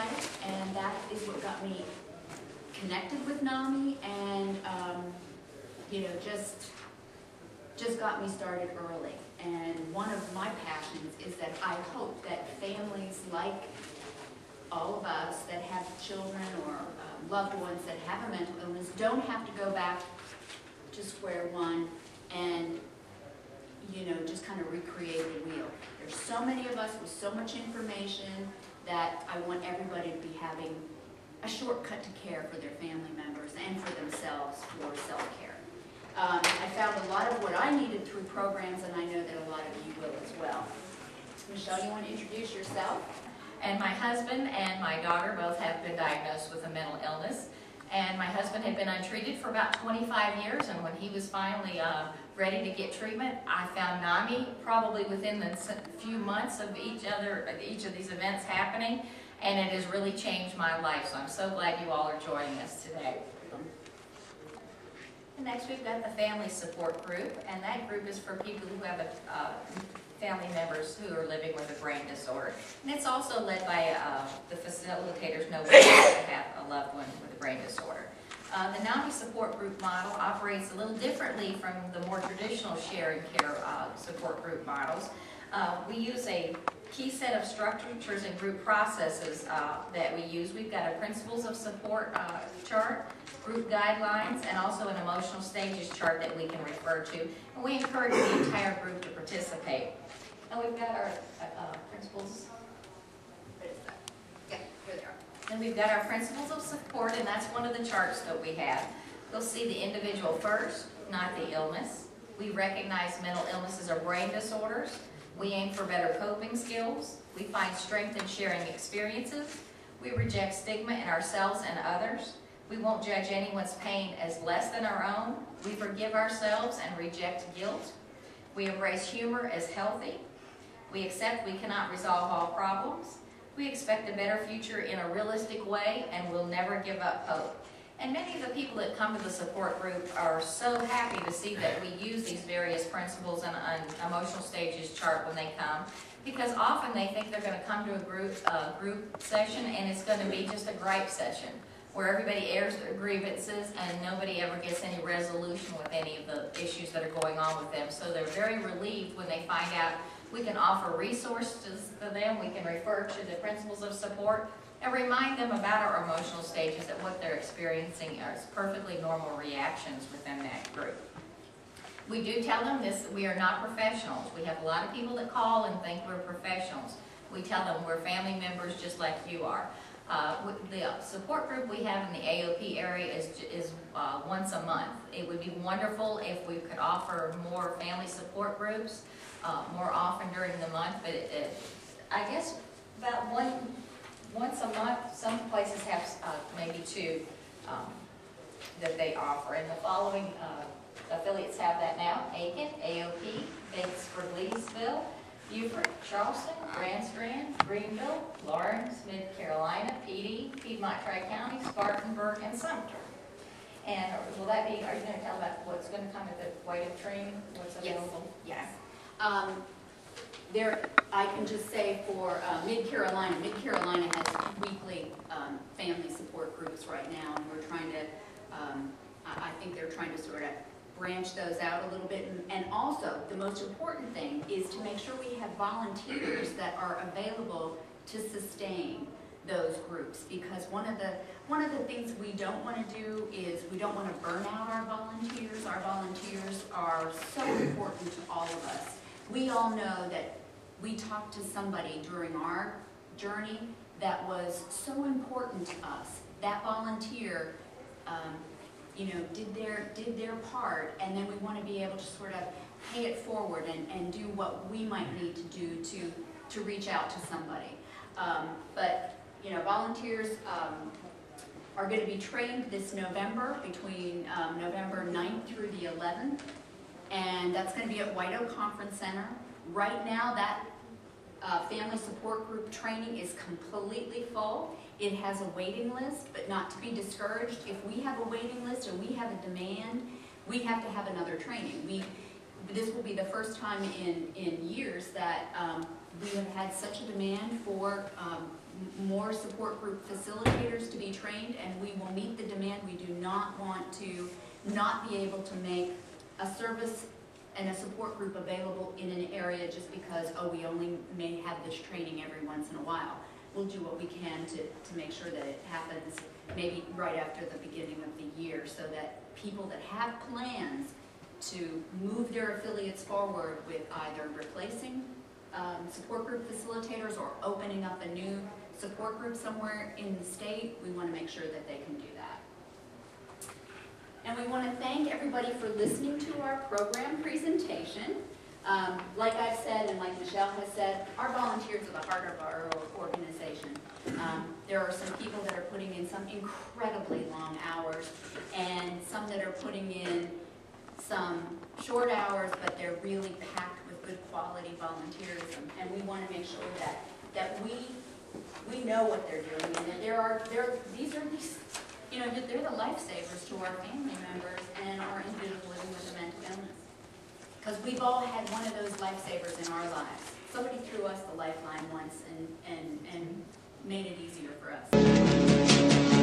life, and that is what got me connected with NAMI, and you know, just got me started early. And one of my passions is that I hope that families like all of us that have children or loved ones that have a mental illness don't have to go back to square one and, you know, just kind of recreate the wheel. There's so many of us with so much information that I want everybody to be having a shortcut to care for their family members and for themselves for self-care. I found a lot of what I needed through programs, and I know that a lot of you will as well. Michelle, you want to introduce yourself? And my husband and my daughter both have been diagnosed with a mental illness. And my husband had been untreated for about 25 years, and when he was finally ready to get treatment, I found NAMI probably within the few months of each of these events happening, and it has really changed my life. So I'm so glad you all are joining us today. And next we've got the Family Support Group, and that group is for people who have family members who are living with a brain disorder. And it's also led by the facilitators know we have a loved one with a brain disorder. The NAMI Support Group model operates a little differently from the more traditional sharing care support group models. We use a key set of structures and group processes that we use. We've got a principles of support chart, group guidelines, and also an emotional stages chart that we can refer to. And we encourage the entire group to participate. And we've got our principles. Yeah, here they are. And we've got our principles of support, and that's one of the charts that we have. You'll see the individual first, not the illness. We recognize mental illnesses are brain disorders. We aim for better coping skills. We find strength in sharing experiences. We reject stigma in ourselves and others. We won't judge anyone's pain as less than our own. We forgive ourselves and reject guilt. We embrace humor as healthy. We accept we cannot resolve all problems. We expect a better future in a realistic way, and we'll never give up hope. And many of the people that come to the support group are so happy to see that we use these various principles and an emotional stages chart when they come, because often they think they're going to come to a group session and it's going to be just a gripe session where everybody airs their grievances and nobody ever gets any resolution with any of the issues that are going on with them. So they're very relieved when they find out we can offer resources to them, we can refer to the principles of support, and remind them about our emotional stages and what they're experiencing as perfectly normal reactions within that group. We do tell them this, we are not professionals. We have a lot of people that call and think we're professionals. We tell them we're family members just like you are. The support group we have in the AOP area is once a month. It would be wonderful if we could offer more family support groups more often during the month, but I guess about once a month. Some places have maybe two that they offer, and the following affiliates have that now: Aiken, AOP, Batesford, Leesville, Beaufort, Charleston, Grand Strand, Greenville, Lawrence, Mid-Carolina, PD, Piedmont Tri-County, Spartanburg, and Sumter. And will that be, are you going to tell about what's going to come at the weight of training? What's available? Yes. I can just say for Mid-Carolina has weekly family support groups right now, and we're trying to, I think they're trying to sort of branch those out a little bit. And also, the most important thing is to make sure we have volunteers that are available to sustain those groups, because one of the things we don't want to do is we don't want to burn out our volunteers. Our volunteers are so important to all of us. We all know that we talked to somebody during our journey that was so important to us. That volunteer, you know, did their part, and then we want to be able to sort of pay it forward and do what we might need to do to reach out to somebody. But you know, volunteers are going to be trained this November between November 9th through the 11th. And that's going to be at White Oak Conference Center. Right now, that family support group training is completely full. It has a waiting list, but not to be discouraged. If we have a waiting list or we have a demand, we have to have another training. This will be the first time in years that We have had such a demand for more support group facilitators to be trained, and we will meet the demand. We do not want to not be able to make a service and a support group available in an area just because, oh, we only may have this training every once in a while. We'll do what we can to make sure that it happens maybe right after the beginning of the year, so that people that have plans to move their affiliates forward with either replacing support group facilitators or opening up a new support group somewhere in the state, we want to make sure that they can do that. And we want to thank everybody for listening to our program presentation. Like I've said, and like Michelle has said, our volunteers are the heart of our organization. There are some people that are putting in some incredibly long hours, and some that are putting in some short hours, but they're really packed with good quality volunteerism. And we want to make sure that we know what they're doing, and that these you know, they're the lifesavers to our family members and our individuals living with a mental illness. Because we've all had one of those lifesavers in our lives. Somebody threw us the lifeline once and made it easier for us.